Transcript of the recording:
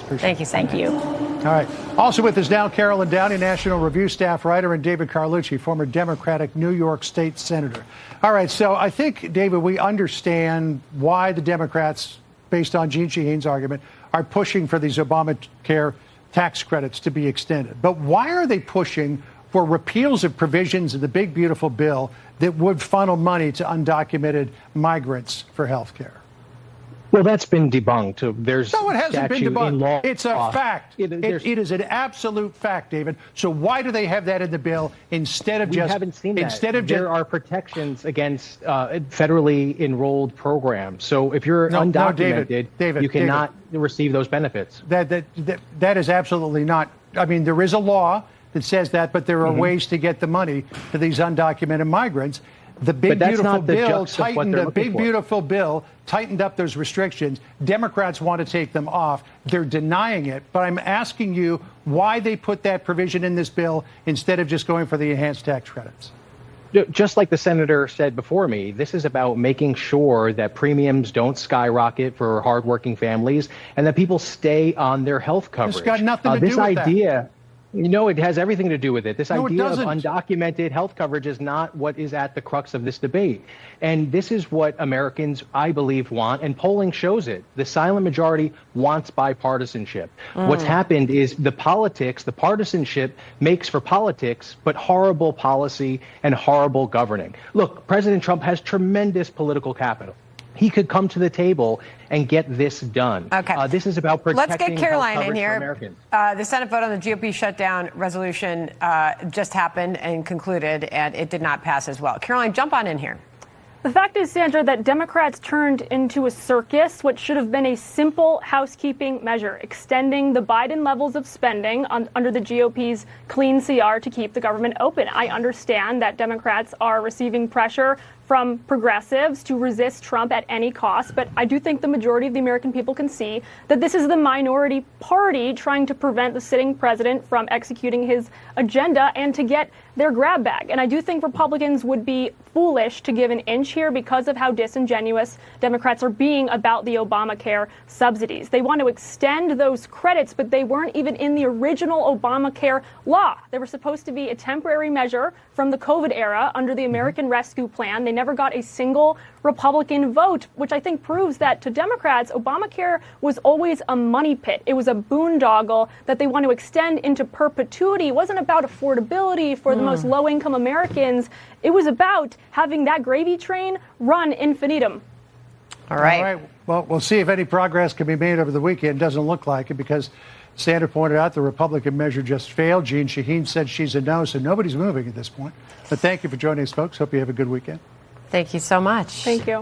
Thank you. Thank you. All right. Also with us now, Carolyn Downey, National Review staff writer, and David Carlucci, former Democratic New York State Senator. All right. So I think, David, we understand why the Democrats, based on Jeanne Shaheen's argument, are pushing for these Obamacare tax credits to be extended. But why are they pushing for repeals of provisions of the big, beautiful bill that would funnel money to undocumented migrants for health care? Well, that's been debunked. There's no, it hasn't been debunked. Law. It's a fact. It is an absolute fact, David. So why do they have that in the bill instead of just? We haven't seen that. There are protections against federally enrolled programs. So if you're undocumented, David, you cannot receive those benefits. That is absolutely not. I mean, there is a law that says that, but there are ways to get the money to these undocumented migrants. The big beautiful bill tightened up those restrictions. Democrats want to take them off. They're denying it. But I'm asking you why they put that provision in this bill instead of just going for the enhanced tax credits. Just like the senator said before me, this is about making sure that premiums don't skyrocket for hardworking families and that people stay on their health coverage. It's got nothing to do with that. You know, it has everything to do with it. This idea of undocumented health coverage is not what is at the crux of this debate. And this is what Americans, I believe, want, and polling shows it. The silent majority wants bipartisanship. What's happened is the partisanship makes for politics, but horrible policy and horrible governing. Look, President Trump has tremendous political capital. He could come to the table and get this done. Okay. This is about protecting Let's get Caroline in here. Americans. The Senate vote on the GOP shutdown resolution just happened and concluded, and it did not pass as well. Caroline, jump on in here. The fact is, Sandra, that Democrats turned into a circus what should have been a simple housekeeping measure, extending the Biden levels of spending under the GOP's clean CR to keep the government open. I understand that Democrats are receiving pressure from progressives to resist Trump at any cost, but I do think the majority of the American people can see that this is the minority party trying to prevent the sitting president from executing his agenda and to get their grab bag. And I do think Republicans would be foolish to give an inch here because of how disingenuous Democrats are being about the Obamacare subsidies. They want to extend those credits, but they weren't even in the original Obamacare law. They were supposed to be a temporary measure from the COVID era under the American Rescue Plan. They never got a single Republican vote, which I think proves that to Democrats, Obamacare was always a money pit. It was a boondoggle that they want to extend into perpetuity. It wasn't about affordability for the most low-income Americans. It was about having that gravy train run infinitum. All right. All right. Well, we'll see if any progress can be made over the weekend. Doesn't look like it because Sandra pointed out the Republican measure just failed. Jeanne Shaheen said she's a no, so nobody's moving at this point. But thank you for joining us, folks. Hope you have a good weekend. Thank you so much. Thank you.